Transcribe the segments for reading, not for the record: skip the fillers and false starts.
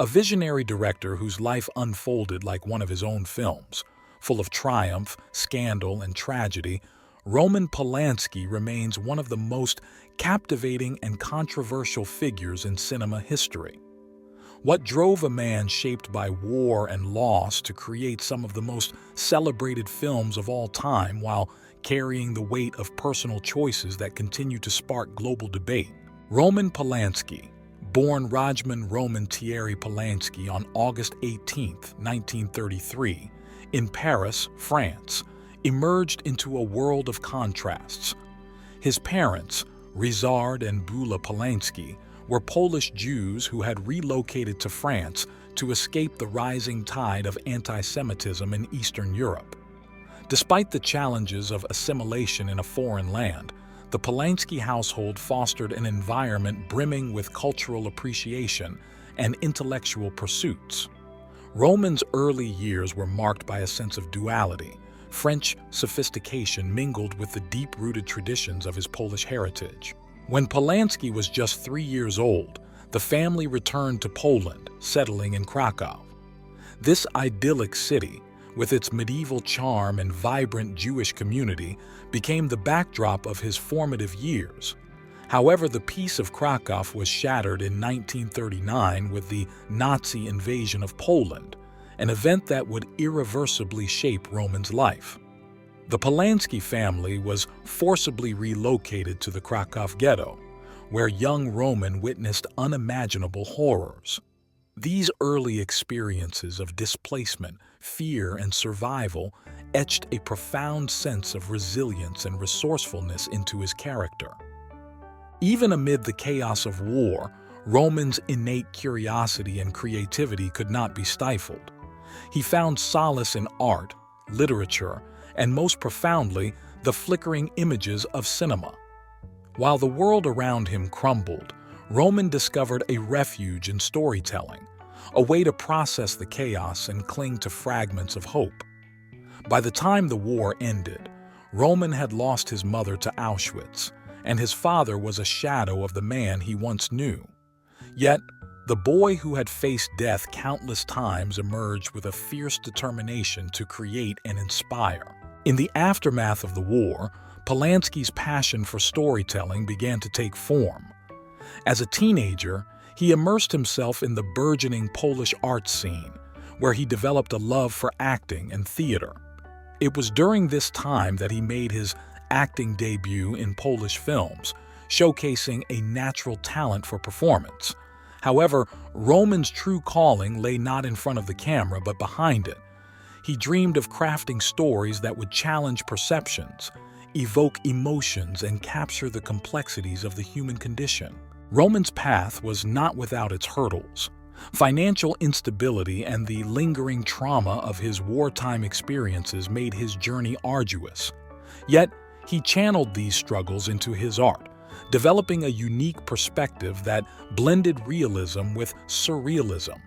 A visionary director whose life unfolded like one of his own films, full of triumph, scandal, and tragedy, Roman Polanski remains one of the most captivating and controversial figures in cinema history. What drove a man shaped by war and loss to create some of the most celebrated films of all time while carrying the weight of personal choices that continue to spark global debate? Roman Polanski, born Rajman Roman Thierry Polanski on August 18, 1933, in Paris, France, emerged into a world of contrasts. His parents, Ryszard and Bula Polanski, were Polish Jews who had relocated to France to escape the rising tide of anti-Semitism in Eastern Europe. Despite the challenges of assimilation in a foreign land, the Polanski household fostered an environment brimming with cultural appreciation and intellectual pursuits. Roman's early years were marked by a sense of duality, French sophistication mingled with the deep-rooted traditions of his Polish heritage. When Polanski was just 3 years old, the family returned to Poland, settling in Krakow. This idyllic city, with its medieval charm and vibrant Jewish community, became the backdrop of his formative years. However, the peace of Krakow was shattered in 1939 with the Nazi invasion of Poland, an event that would irreversibly shape Roman's life. The Polanski family was forcibly relocated to the Krakow ghetto, where young Roman witnessed unimaginable horrors. These early experiences of displacement, fear, and survival etched a profound sense of resilience and resourcefulness into his character. Even amid the chaos of war, Roman's innate curiosity and creativity could not be stifled. He found solace in art, literature, and most profoundly, the flickering images of cinema. While the world around him crumbled, Roman discovered a refuge in storytelling, a way to process the chaos and cling to fragments of hope. By the time the war ended, Roman had lost his mother to Auschwitz, and his father was a shadow of the man he once knew. Yet, the boy who had faced death countless times emerged with a fierce determination to create and inspire. In the aftermath of the war, Polanski's passion for storytelling began to take form. As a teenager, he immersed himself in the burgeoning Polish art scene, where he developed a love for acting and theater. It was during this time that he made his acting debut in Polish films, showcasing a natural talent for performance. However, Roman's true calling lay not in front of the camera but behind it. He dreamed of crafting stories that would challenge perceptions, evoke emotions, and capture the complexities of the human condition. Roman's path was not without its hurdles. Financial instability and the lingering trauma of his wartime experiences made his journey arduous. Yet, he channeled these struggles into his art, developing a unique perspective that blended realism with surrealism.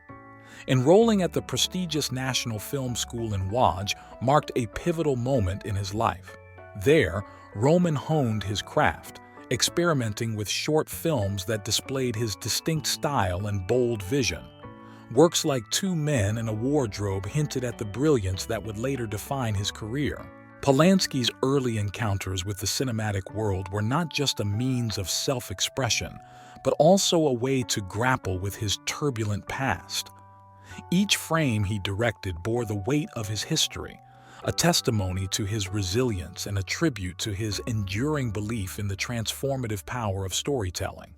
Enrolling at the prestigious National Film School in Łódź marked a pivotal moment in his life. There, Roman honed his craft, experimenting with short films that displayed his distinct style and bold vision. Works like Two Men and a Wardrobe hinted at the brilliance that would later define his career. Polanski's early encounters with the cinematic world were not just a means of self-expression, but also a way to grapple with his turbulent past. Each frame he directed bore the weight of his history, a testimony to his resilience and a tribute to his enduring belief in the transformative power of storytelling.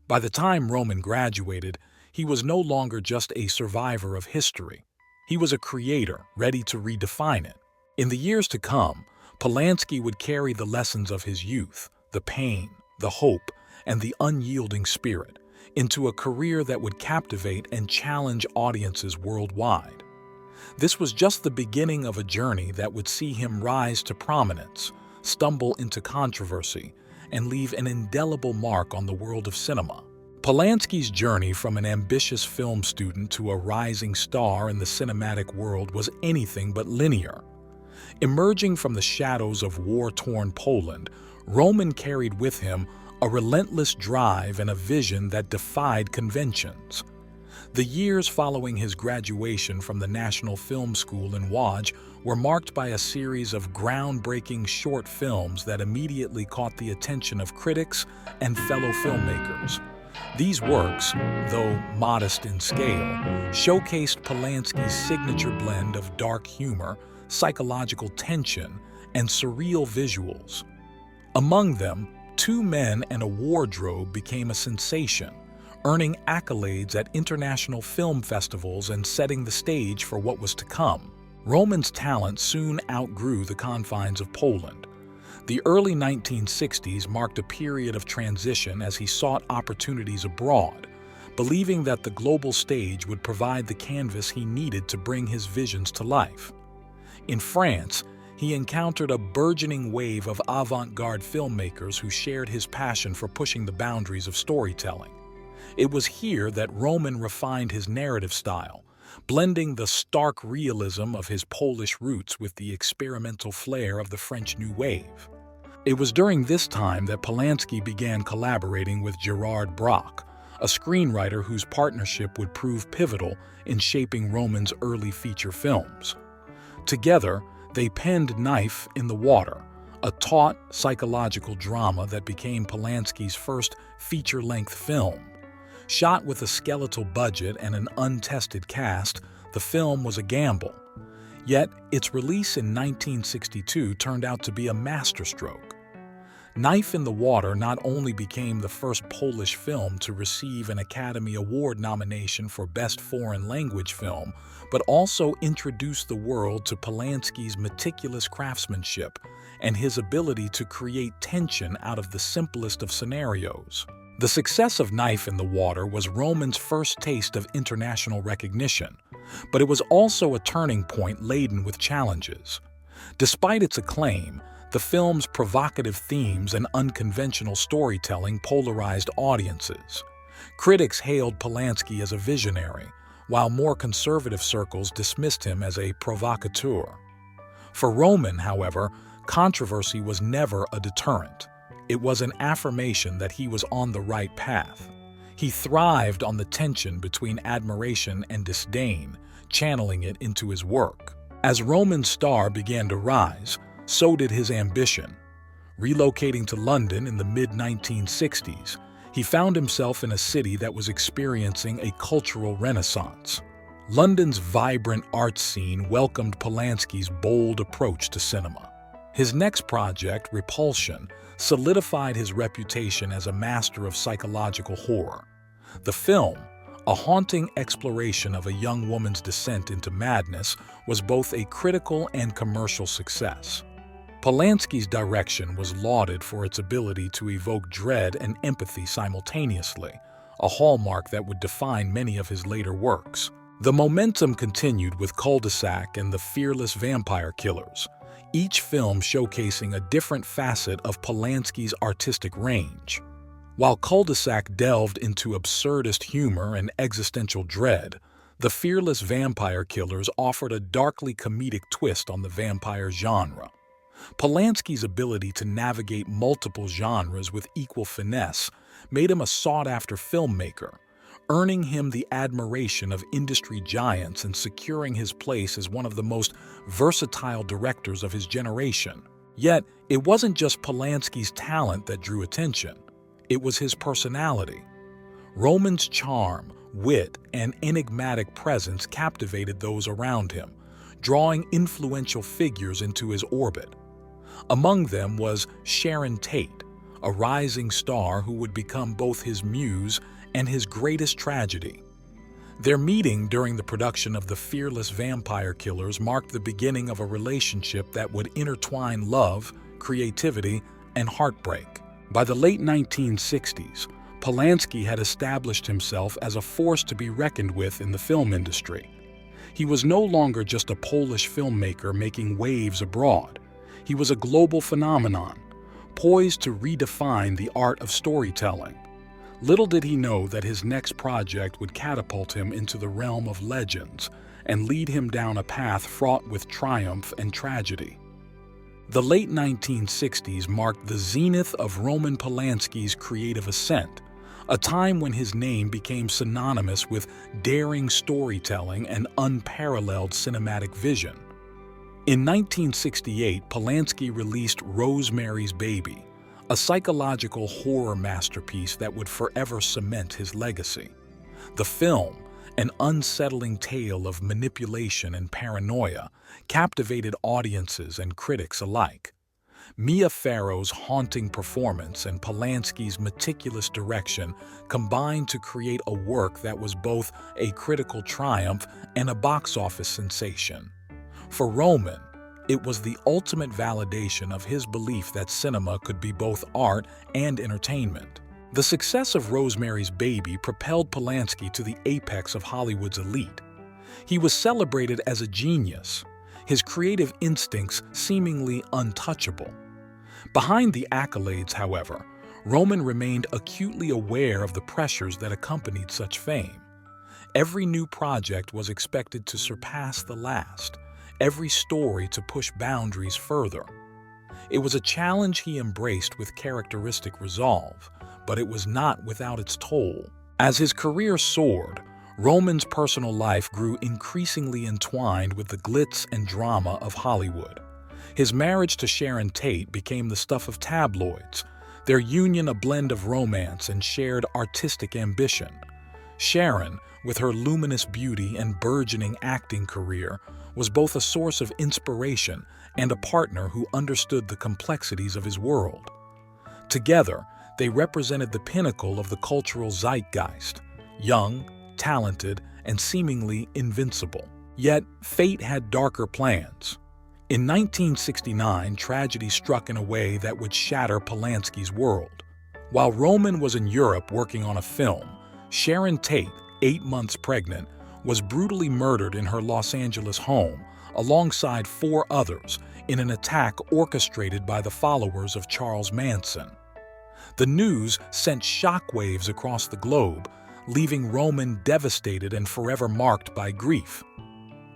By the time Roman graduated, he was no longer just a survivor of history. He was a creator, ready to redefine it. In the years to come, Polanski would carry the lessons of his youth, the pain, the hope, and the unyielding spirit, into a career that would captivate and challenge audiences worldwide. This was just the beginning of a journey that would see him rise to prominence, stumble into controversy, and leave an indelible mark on the world of cinema. Polanski's journey from an ambitious film student to a rising star in the cinematic world was anything but linear. Emerging from the shadows of war-torn Poland, Roman carried with him a relentless drive and a vision that defied conventions. The years following his graduation from the National Film School in Łódź were marked by a series of groundbreaking short films that immediately caught the attention of critics and fellow filmmakers. These works, though modest in scale, showcased Polanski's signature blend of dark humor, psychological tension, and surreal visuals. Among them, Two Men and a Wardrobe became a sensation, earning accolades at international film festivals and setting the stage for what was to come. Roman's talent soon outgrew the confines of Poland. The early 1960s marked a period of transition as he sought opportunities abroad, believing that the global stage would provide the canvas he needed to bring his visions to life. In France, he encountered a burgeoning wave of avant-garde filmmakers who shared his passion for pushing the boundaries of storytelling. It was here that Roman refined his narrative style, blending the stark realism of his Polish roots with the experimental flair of the French New Wave. It was during this time that Polanski began collaborating with Gerard Brock, a screenwriter whose partnership would prove pivotal in shaping Roman's early feature films. Together, they penned Knife in the Water, a taut psychological drama that became Polanski's first feature-length film. Shot with a skeletal budget and an untested cast, the film was a gamble. Yet, its release in 1962 turned out to be a masterstroke. Knife in the Water not only became the first Polish film to receive an Academy Award nomination for Best Foreign Language Film, but also introduced the world to Polanski's meticulous craftsmanship and his ability to create tension out of the simplest of scenarios. The success of Knife in the Water was Roman's first taste of international recognition, but it was also a turning point laden with challenges. Despite its acclaim, the film's provocative themes and unconventional storytelling polarized audiences. Critics hailed Polanski as a visionary, while more conservative circles dismissed him as a provocateur. For Roman, however, controversy was never a deterrent. It was an affirmation that he was on the right path. He thrived on the tension between admiration and disdain, channeling it into his work. As Roman's star began to rise, so did his ambition. Relocating to London in the mid-1960s, he found himself in a city that was experiencing a cultural renaissance. London's vibrant art scene welcomed Polanski's bold approach to cinema. His next project, Repulsion, solidified his reputation as a master of psychological horror. The film, a haunting exploration of a young woman's descent into madness, was both a critical and commercial success. Polanski's direction was lauded for its ability to evoke dread and empathy simultaneously, a hallmark that would define many of his later works. The momentum continued with Cul-de-sac and The Fearless Vampire Killers, each film showcasing a different facet of Polanski's artistic range. While Cul-de-sac delved into absurdist humor and existential dread, The Fearless Vampire Killers offered a darkly comedic twist on the vampire genre. Polanski's ability to navigate multiple genres with equal finesse made him a sought-after filmmaker, earning him the admiration of industry giants and securing his place as one of the most versatile directors of his generation. Yet, it wasn't just Polanski's talent that drew attention. It was his personality. Roman's charm, wit, and enigmatic presence captivated those around him, drawing influential figures into his orbit. Among them was Sharon Tate, a rising star who would become both his muse and his greatest tragedy. Their meeting during the production of The Fearless Vampire Killers marked the beginning of a relationship that would intertwine love, creativity, and heartbreak. By the late 1960s, Polanski had established himself as a force to be reckoned with in the film industry. He was no longer just a Polish filmmaker making waves abroad. He was a global phenomenon, poised to redefine the art of storytelling. Little did he know that his next project would catapult him into the realm of legends and lead him down a path fraught with triumph and tragedy. The late 1960s marked the zenith of Roman Polanski's creative ascent, a time when his name became synonymous with daring storytelling and unparalleled cinematic vision. In 1968, Polanski released Rosemary's Baby, a psychological horror masterpiece that would forever cement his legacy. The film, an unsettling tale of manipulation and paranoia, captivated audiences and critics alike. Mia Farrow's haunting performance and Polanski's meticulous direction combined to create a work that was both a critical triumph and a box office sensation. For Roman, it was the ultimate validation of his belief that cinema could be both art and entertainment. The success of Rosemary's Baby propelled Polanski to the apex of Hollywood's elite. He was celebrated as a genius, his creative instincts seemingly untouchable. Behind the accolades, however, Roman remained acutely aware of the pressures that accompanied such fame. Every new project was expected to surpass the last, every story to push boundaries further. It was a challenge he embraced with characteristic resolve, but it was not without its toll. As his career soared, Roman's personal life grew increasingly entwined with the glitz and drama of Hollywood. His marriage to Sharon Tate became the stuff of tabloids, their union a blend of romance and shared artistic ambition. Sharon, with her luminous beauty and burgeoning acting career, was both a source of inspiration and a partner who understood the complexities of his world. Together, they represented the pinnacle of the cultural zeitgeist, young, talented, and seemingly invincible. Yet, fate had darker plans. In 1969, tragedy struck in a way that would shatter Polanski's world. While Roman was in Europe working on a film, Sharon Tate, 8 months pregnant, was brutally murdered in her Los Angeles home, alongside 4 others, in an attack orchestrated by the followers of Charles Manson. The news sent shockwaves across the globe, leaving Roman devastated and forever marked by grief.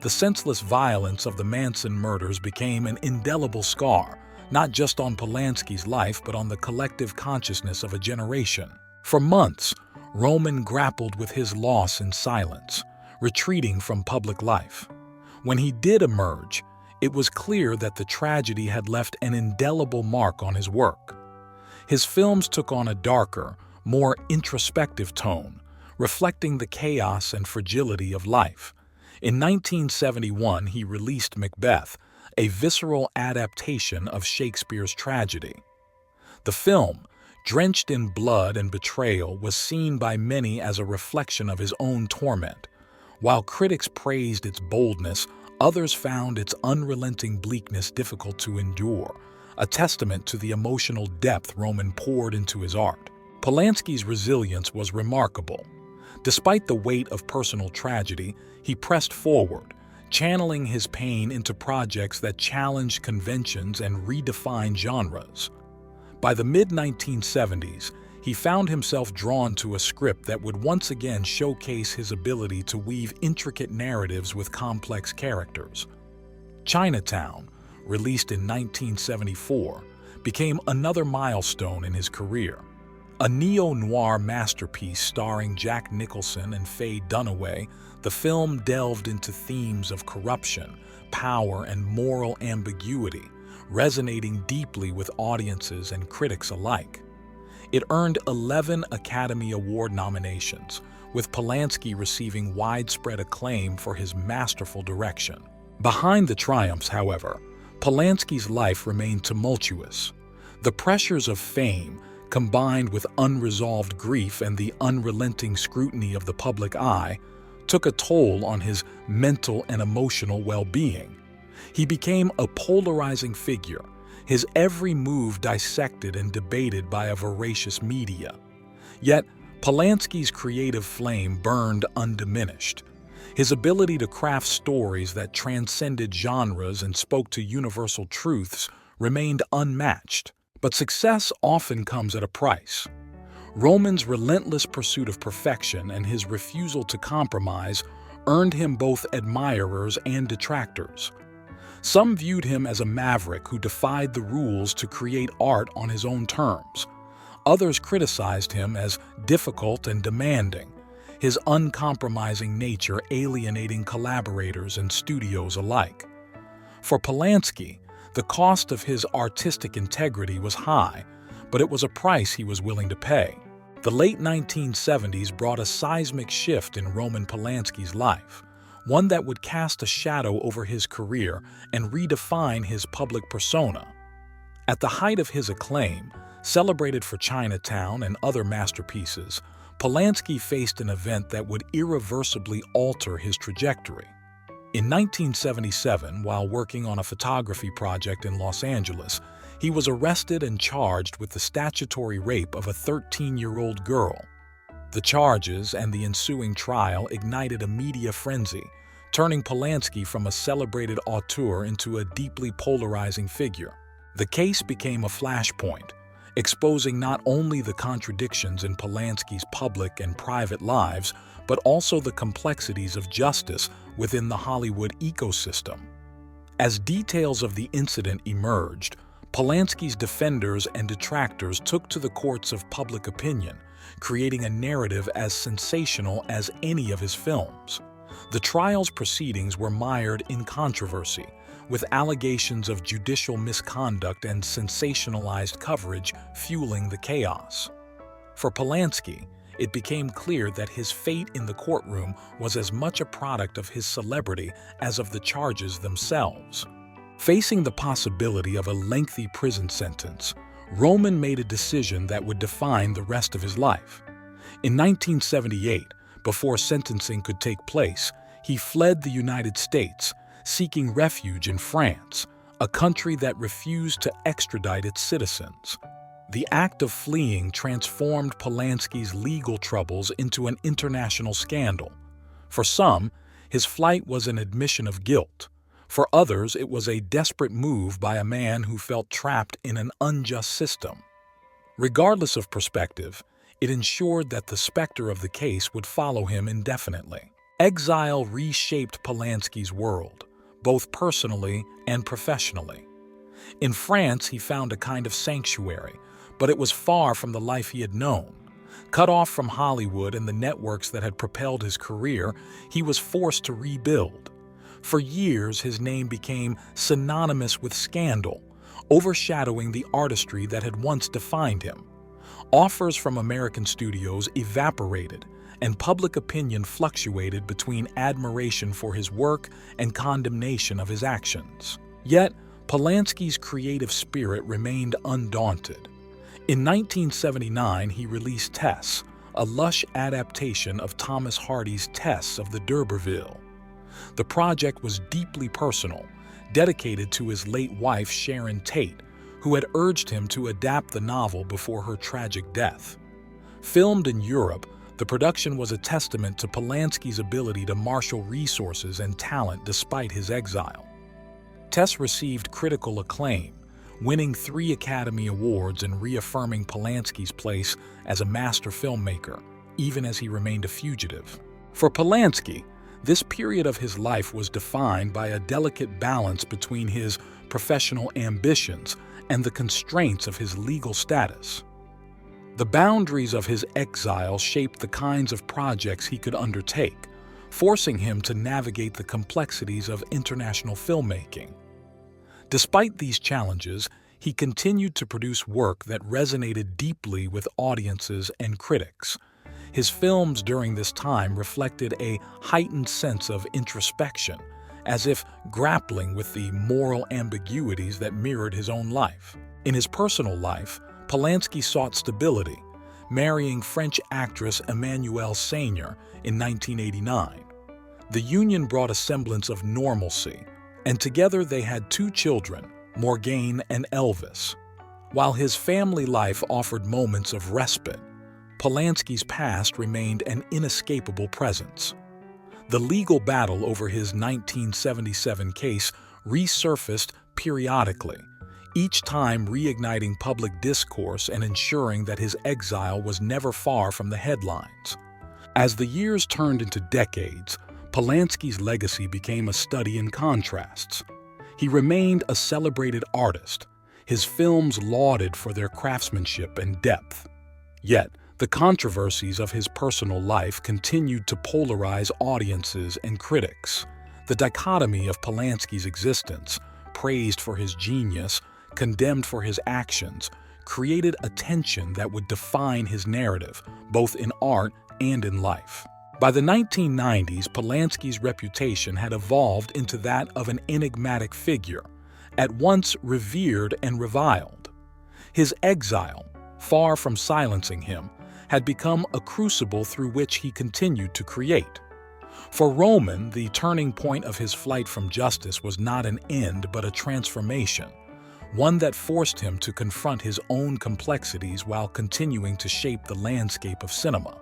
The senseless violence of the Manson murders became an indelible scar, not just on Polanski's life but on the collective consciousness of a generation. For months, Roman grappled with his loss in silence, retreating from public life. When he did emerge, it was clear that the tragedy had left an indelible mark on his work. His films took on a darker, more introspective tone, reflecting the chaos and fragility of life. In 1971, he released Macbeth, a visceral adaptation of Shakespeare's tragedy. The film, drenched in blood and betrayal, was seen by many as a reflection of his own torment. While critics praised its boldness, others found its unrelenting bleakness difficult to endure, a testament to the emotional depth Roman poured into his art. Polanski's resilience was remarkable. Despite the weight of personal tragedy, he pressed forward, channeling his pain into projects that challenged conventions and redefined genres. By the mid-1970s, he found himself drawn to a script that would once again showcase his ability to weave intricate narratives with complex characters. Chinatown, released in 1974, became another milestone in his career. A neo-noir masterpiece starring Jack Nicholson and Faye Dunaway, the film delved into themes of corruption, power, and moral ambiguity, resonating deeply with audiences and critics alike. It earned 11 Academy Award nominations, with Polanski receiving widespread acclaim for his masterful direction. Behind the triumphs, however, Polanski's life remained tumultuous. The pressures of fame, combined with unresolved grief and the unrelenting scrutiny of the public eye, took a toll on his mental and emotional well-being. He became a polarizing figure, his every move dissected and debated by a voracious media. Yet, Polanski's creative flame burned undiminished. His ability to craft stories that transcended genres and spoke to universal truths remained unmatched. But success often comes at a price. Roman's relentless pursuit of perfection and his refusal to compromise earned him both admirers and detractors. Some viewed him as a maverick who defied the rules to create art on his own terms. Others criticized him as difficult and demanding, his uncompromising nature alienating collaborators and studios alike. For Polanski, the cost of his artistic integrity was high, but it was a price he was willing to pay. The late 1970s brought a seismic shift in Roman Polanski's life, one that would cast a shadow over his career and redefine his public persona. At the height of his acclaim, celebrated for Chinatown and other masterpieces, Polanski faced an event that would irreversibly alter his trajectory. In 1977, while working on a photography project in Los Angeles, he was arrested and charged with the statutory rape of a 13-year-old girl. The charges and the ensuing trial ignited a media frenzy, turning Polanski from a celebrated auteur into a deeply polarizing figure. The case became a flashpoint, exposing not only the contradictions in Polanski's public and private lives, but also the complexities of justice within the Hollywood ecosystem. As details of the incident emerged, Polanski's defenders and detractors took to the courts of public opinion, creating a narrative as sensational as any of his films. The trial's proceedings were mired in controversy, with allegations of judicial misconduct and sensationalized coverage fueling the chaos. For Polanski, it became clear that his fate in the courtroom was as much a product of his celebrity as of the charges themselves. Facing the possibility of a lengthy prison sentence, Roman made a decision that would define the rest of his life. In 1978, before sentencing could take place, he fled the United States, seeking refuge in France, a country that refused to extradite its citizens. The act of fleeing transformed Polanski's legal troubles into an international scandal. For some, his flight was an admission of guilt. For others, it was a desperate move by a man who felt trapped in an unjust system. Regardless of perspective, it ensured that the specter of the case would follow him indefinitely. Exile reshaped Polanski's world, both personally and professionally. In France, he found a kind of sanctuary, but it was far from the life he had known. Cut off from Hollywood and the networks that had propelled his career, he was forced to rebuild. For years, his name became synonymous with scandal, overshadowing the artistry that had once defined him. Offers from American studios evaporated, and public opinion fluctuated between admiration for his work and condemnation of his actions. Yet, Polanski's creative spirit remained undaunted. In 1979, he released Tess, a lush adaptation of Thomas Hardy's Tess of the D'Urberville. The project was deeply personal, dedicated to his late wife Sharon Tate, who had urged him to adapt the novel before her tragic death. Filmed in Europe, the production was a testament to Polanski's ability to marshal resources and talent despite his exile. Tess received critical acclaim, winning 3 Academy Awards and reaffirming Polanski's place as a master filmmaker, even as he remained a fugitive. For Polanski, this period of his life was defined by a delicate balance between his professional ambitions and the constraints of his legal status. The boundaries of his exile shaped the kinds of projects he could undertake, forcing him to navigate the complexities of international filmmaking. Despite these challenges, he continued to produce work that resonated deeply with audiences and critics. His films during this time reflected a heightened sense of introspection, as if grappling with the moral ambiguities that mirrored his own life. In his personal life, Polanski sought stability, marrying French actress Emmanuelle Seigner in 1989. The union brought a semblance of normalcy, and together they had 2 children, Morgane and Elvis. While his family life offered moments of respite, Polanski's past remained an inescapable presence. The legal battle over his 1977 case resurfaced periodically, each time reigniting public discourse and ensuring that his exile was never far from the headlines. As the years turned into decades, Polanski's legacy became a study in contrasts. He remained a celebrated artist, his films lauded for their craftsmanship and depth. Yet, the controversies of his personal life continued to polarize audiences and critics. The dichotomy of Polanski's existence, praised for his genius, condemned for his actions, created a tension that would define his narrative, both in art and in life. By the 1990s, Polanski's reputation had evolved into that of an enigmatic figure, at once revered and reviled. His exile, far from silencing him, had become a crucible through which he continued to create. For Roman, the turning point of his flight from justice was not an end but a transformation, one that forced him to confront his own complexities while continuing to shape the landscape of cinema.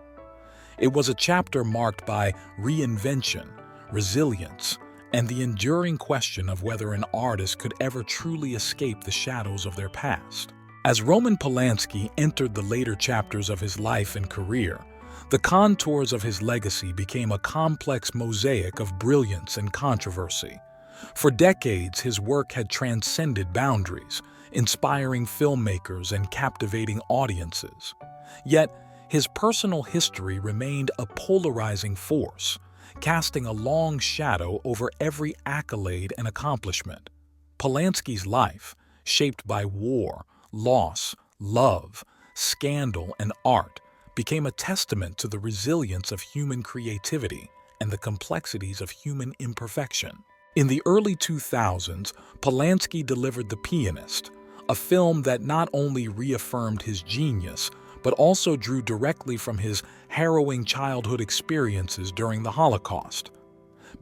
It was a chapter marked by reinvention, resilience, and the enduring question of whether an artist could ever truly escape the shadows of their past. As Roman Polanski entered the later chapters of his life and career, the contours of his legacy became a complex mosaic of brilliance and controversy. For decades, his work had transcended boundaries, inspiring filmmakers and captivating audiences. Yet, his personal history remained a polarizing force, casting a long shadow over every accolade and accomplishment. Polanski's life, shaped by war, loss, love, scandal, and art, became a testament to the resilience of human creativity and the complexities of human imperfection. In the early 2000s, Polanski delivered The Pianist, a film that not only reaffirmed his genius, but also drew directly from his harrowing childhood experiences during the Holocaust.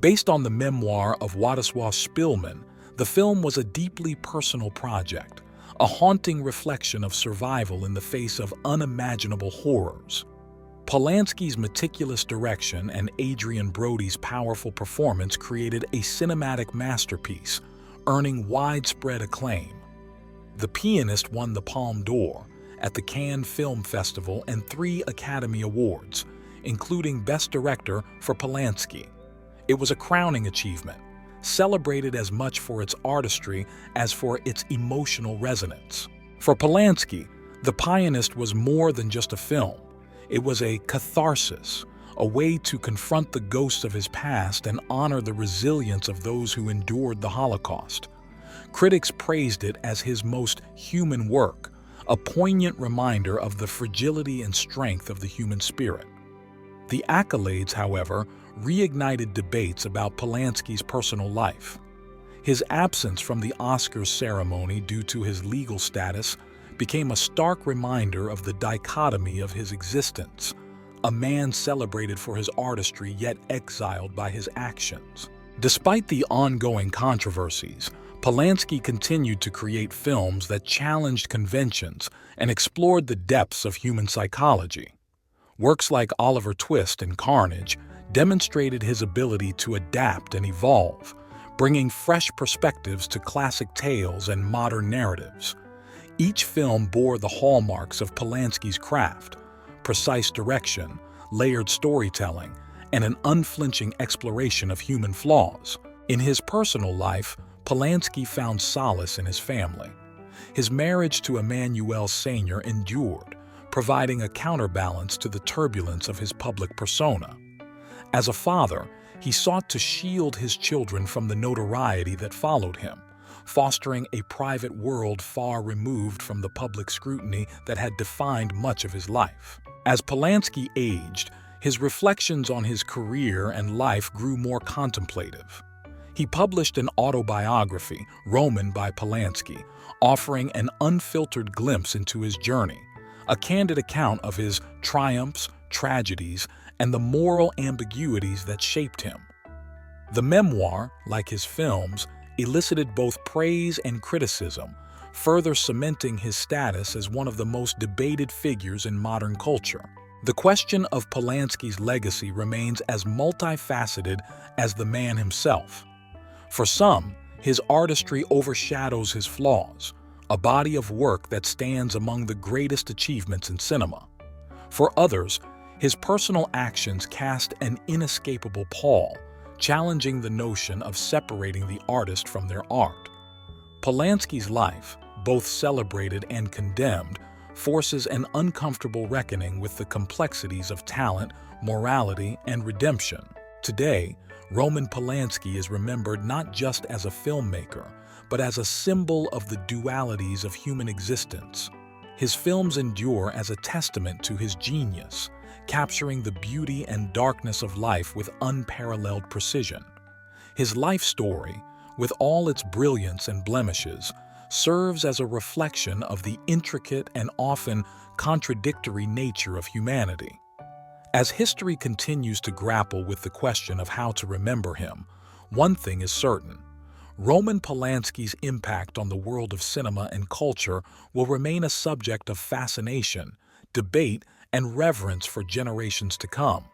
Based on the memoir of Władysław Szpilman, the film was a deeply personal project, a haunting reflection of survival in the face of unimaginable horrors. Polanski's meticulous direction and Adrien Brody's powerful performance created a cinematic masterpiece, earning widespread acclaim. The Pianist won the Palme d'Or at the Cannes Film Festival and 3 Academy Awards, including Best Director for Polanski. It was a crowning achievement, celebrated as much for its artistry as for its emotional resonance. For Polanski, The Pianist was more than just a film. It was a catharsis, a way to confront the ghosts of his past and honor the resilience of those who endured the Holocaust. Critics praised it as his most human work, a poignant reminder of the fragility and strength of the human spirit. The accolades, however, reignited debates about Polanski's personal life. His absence from the Oscars ceremony due to his legal status became a stark reminder of the dichotomy of his existence, a man celebrated for his artistry yet exiled by his actions. Despite the ongoing controversies, Polanski continued to create films that challenged conventions and explored the depths of human psychology. Works like Oliver Twist and Carnage demonstrated his ability to adapt and evolve, bringing fresh perspectives to classic tales and modern narratives. Each film bore the hallmarks of Polanski's craft: precise direction, layered storytelling, and an unflinching exploration of human flaws. In his personal life, Polanski found solace in his family. His marriage to Emmanuelle Seigner endured, providing a counterbalance to the turbulence of his public persona. As a father, he sought to shield his children from the notoriety that followed him, fostering a private world far removed from the public scrutiny that had defined much of his life. As Polanski aged, his reflections on his career and life grew more contemplative. He published an autobiography, Roman by Polanski, offering an unfiltered glimpse into his journey, a candid account of his triumphs, tragedies, and the moral ambiguities that shaped him. The memoir, like his films, elicited both praise and criticism, further cementing his status as one of the most debated figures in modern culture. The question of Polanski's legacy remains as multifaceted as the man himself. For some, his artistry overshadows his flaws, a body of work that stands among the greatest achievements in cinema. For others, his personal actions cast an inescapable pall, challenging the notion of separating the artist from their art. Polanski's life, both celebrated and condemned, forces an uncomfortable reckoning with the complexities of talent, morality, and redemption. Today, Roman Polanski is remembered not just as a filmmaker, but as a symbol of the dualities of human existence. His films endure as a testament to his genius, capturing the beauty and darkness of life with unparalleled precision. His life story, with all its brilliance and blemishes, serves as a reflection of the intricate and often contradictory nature of humanity. As history continues to grapple with the question of how to remember him, one thing is certain: Roman Polanski's impact on the world of cinema and culture will remain a subject of fascination, debate, and reverence for generations to come.